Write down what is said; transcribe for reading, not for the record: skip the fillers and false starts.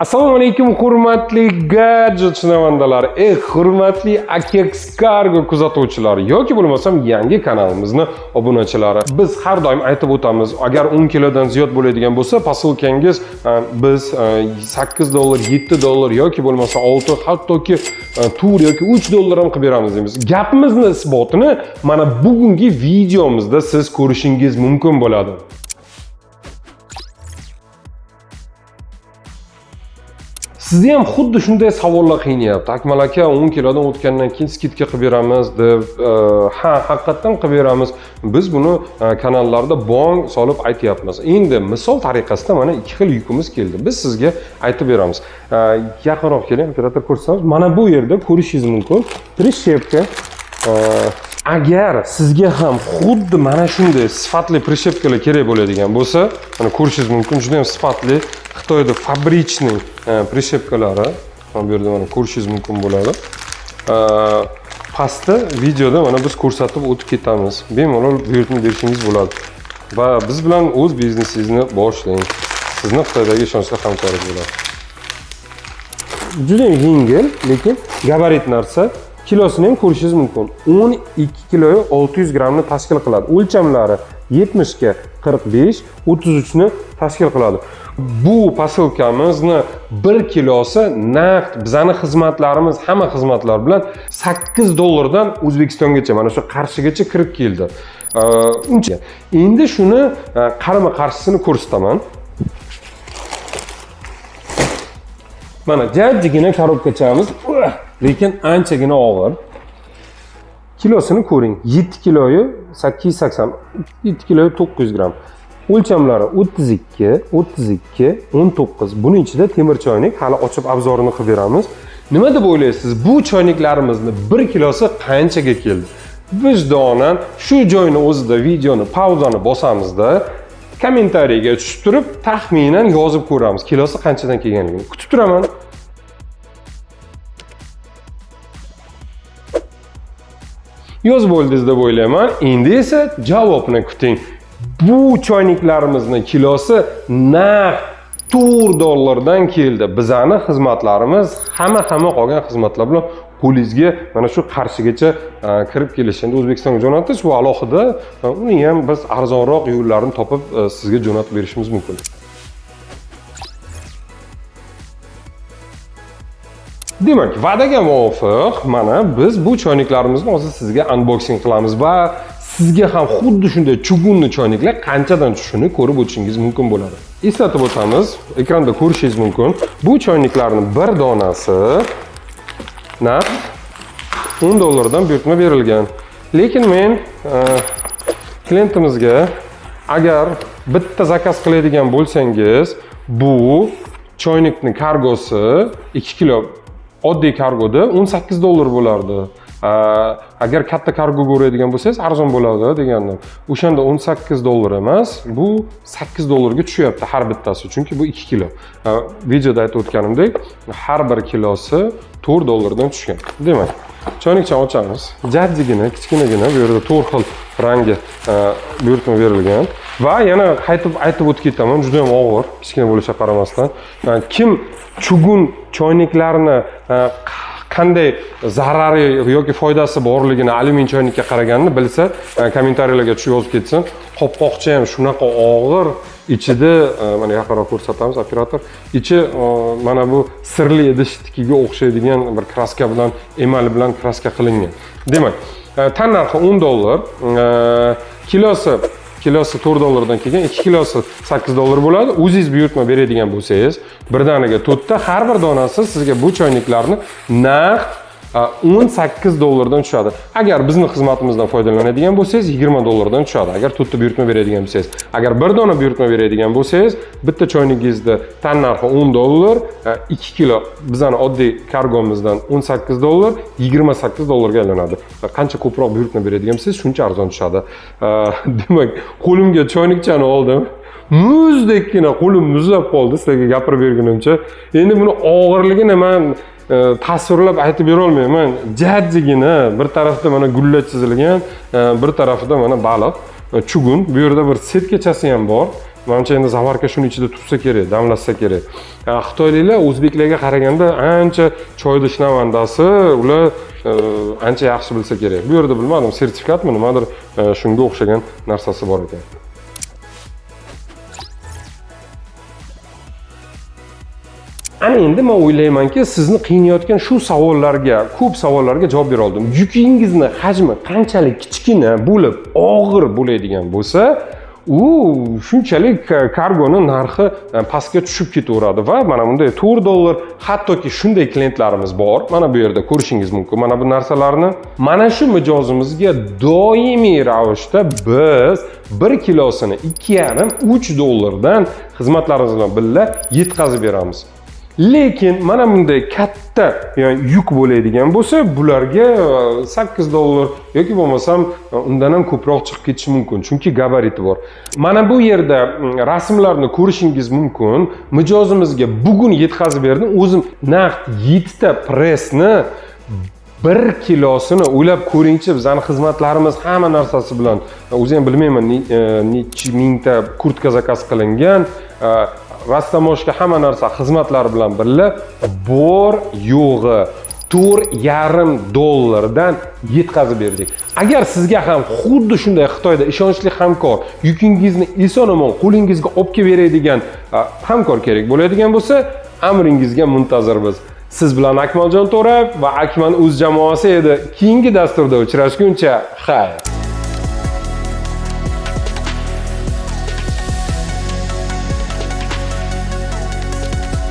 Assalomu alaykum hurmatli gadjet shinavandalar, hurmatli Akex Cargo kuzatuvchilar yoki bo'lmasam yangi kanalimizning obunachilari. Biz har doim aytib o'tamiz, agar 10 kilodan ziyod bo'ladigan bo'lsa, posilkangiz biz $8, $7 yoki bo'lmasa 6, hattoki tur yoki $3 ham qilib beramiz deymiz. Gapimizning isbotini mana bugungi videomizda siz ko'rishingiz mumkin bo'ladi. Sizni ham xuddi shunday savollar qiynayapti. Akmal aka 10 kilodan o'tgandan keyin skidka qilib beramiz deb, ha, haqiqatan qilib beramiz. Biz buni kanallarda bong solib aytyapmiz. Endi misol tariqasida mana ikki xil yukimiz keldi. Biz sizga aytib beramiz. Yaqinroq keling, operator ko'rsatamiz. Mana bu yerda ko'rishingiz mumkin. Prishepka. Agar sizga ham xuddi mana shunday sifatli prishepkalar kerak bo'ladigan bo'lsa, mana ko'rishingiz mumkin, juda ham sifatli Xitoyda fabrichniy prishepkalari, mana bu yerda mana ko'rishingiz mumkin bo'ladi. Pastda videoda mana biz ko'rsatib o'tib ketamiz. Bemalol buyurtma berishingiz bo'ladi. Va biz bilan o'z biznesingizni boshlang. Sizni Xitoydagi ishonchli hamkoringiz bo'ladi. Juda ham yengil, lekin gabarit narsa. Kilosini ham ko'rishingiz mumkin. 12 kiloga 600 grammni tashkil qiladi. O'lchamlari 70 ga 45, 33 ni tashkil qiladi. Bu posilkamizni 1 kilosi naqd bizning xizmatlarimiz, hamma xizmatlar bilan $8 dan O'zbekistongacha, mana shu Qarshigacha kirib keldi. Uncha. Endi shuni qarama-qarshisini ko'rsataman. Mana jajjigina korobkachamiz, lekin anchagina og'ir. Kilosini ko'ring. 7 kiloyu 880, 7 kiloyu 900 gram. O'lchamlari 32, 19. Buning ichida temir choynak, hali ochib obzorini qilib beramiz. Nima deb o'ylaysiz? Bu choynaklarimizni 1 kilosi qanchaga keldi? Vijdonan shu joyni o'zida videoni pauzani bosamizda, kommentariyaga tushib turib, taxminan yozib ko'ramiz kilosi qanchadan kelganligini. Kutib turaman. Yoz bo'ldingiz deb o'ylayman. Endi esa javobni kuting. Bu choynaklarimizni kilosi naqd $4 dan keldi. Bizning xizmatlarimiz hamma qolgan xizmatlar bilan qo'lingizga mana shu Qarshigacha kirib kelishi. Endi O'zbekistonga jo'natish bu alohida, uni ham biz arzonroq yo'llarini topib sizga jo'natib berishimiz mumkin. Demak, va'daga muvofiq mana biz bu choynaklarimizni hozir sizga unboxing qilamiz va sizga ham xuddi shunday chugunli choynaklar qanchadan tushishini ko'rib o'tishingiz mumkin bo'ladi. Eslatib o'tamiz, ekranda ko'rishingiz mumkin. Bu choynaklarning bir donasi naqd $10 dan buyurtma berilgan. Lekin men klientimizga agar bitta zakaz qiladigan bo'lsangiz, bu choynakning kargosi 2 kilo oddiy kargoda $18 bo'lardi. Agar katta kargoga uradigan bo'lsangiz arzon bo'ladi degandim. O'shanda $18 emas, bu $8 ga tushyapti har bittasi, chunki bu 2 kilo. Videoda aytib o'tganimdek, har bir kilosi $4 dan tushgan. Demak, choynakchani ochamiz. Jajjigina, kichkinagina, bu yerda 4 xil rangi buyurtma berilgan. Va yana aytib o'tib ketaman, juda ham og'ir, kichkina bo'lishiga qaramasdan. Kim chugun choynaklarni qanday zarari yoki foydasi borligini alyumin choynakka qaraganini bilsa, kommentariyalarga tushib yozib ketsin. Qopqoqcha ham shunaqa og'ir, ichida mana yaqinroq ko'rsatamiz operator. Ichi mana bu sirli idish tikiga o'xshaydigan bir kraska bilan, emal bilan kraska qilingan. Demak, tan narxi $10, kilosi $4 dan kelgan, 2 kilosi $8 bo'ladi. O'zingiz buyurtma beradigan bo'lsangiz, birdaniga 4 ta, har bir donasi sizga bu choynaklarni naqd $18 dan tushadi. Agar bizning xizmatimizdan foydalanadigan bo'lsangiz, $20 dan tushadi. Agar 4 ta buyurtma beradigan bo'lsangiz, agar bir dona buyurtma beradigan bo'lsangiz, bitta choynagingizda tan narxi $10, 2 kilo bizning oddiy kargomizdan $18, $28 ga aylanadi. Qancha ko'proq buyurtma beradigan bo'lsangiz, shuncha arzon tushadi. Demak, qo'limga choynakchani oldim. Muzdekgina qo'lim muzlab qoldi sizlarga gapirib bergunimcha. Endi buni og'irligini men tasvirlab aytib bera olmayman. Jajjigina, bir tarafda mana gulla chizilgan, bir tarafda mana baliq, chugun. Bu yerda bir setkachasi ham bor. Menimcha endi zavarka shuning ichida tursa kerak, damlatsa kerak. Xitoyliklar o'zbeklarga qaraganda ancha choyni shinavandasi, ular ancha yaxshi bilsa kerak. Bu yerda bilmadim, sertifikatmi, nimadir shunga o'xshagan narsasi bor ekan. Ana endi men o'ylaymanki, sizni qiynayotgan shu savollarga, ko'p savollarga javob bera oldim. Yukingizni hajmi qanchalik kichkina bo'lib, og'ir bo'ladigan bo'lsa, u shunchalik kargoni narxi pastga tushib ketaveradi va mana bunday $4, hattoki shunday klientlarimiz bor. Mana bu yerda ko'rishingiz mumkin. Mana bu narsalarni mana shu mijozimizga doimiy ravishda biz 1 kilosini $2,5-3 xizmatlarimiz bilan birga yetkazib beramiz. Lekin mana bunday katta yuk bo'ladigan bo'lsa, bularga $8 yoki bo'lmasam undan ham ko'proq chiqib ketishi mumkin, chunki gabariti bor. Mana bu yerda rasmlarni ko'rishingiz mumkin. Mijozimizga bugun yetkazib berdim. O'zim naqd 7 ta pressni 1 kilosini o'ylab ko'ringchi, bizning xizmatlarimiz hamma narsasi bilan, o'zi ham bilmayman necha mingta kurtka zakaz qilingan, rastamoshga hamma narsa xizmatlar bilan birga bor yo'g'i $4,5 dan yetkazib berdik. Agar sizga ham xuddi shunday Xitoyda ishonchli hamkor, yukingizni eson-omon qo'lingizga olib kelib beradigan hamkor kerak bo'ladigan bo'lsa, amringizga muntazirmiz. Siz bilan Akmaljon To'rayev va Akmal o'z jamoasi edi. Keyingi dasturda uchrashguncha, xayr.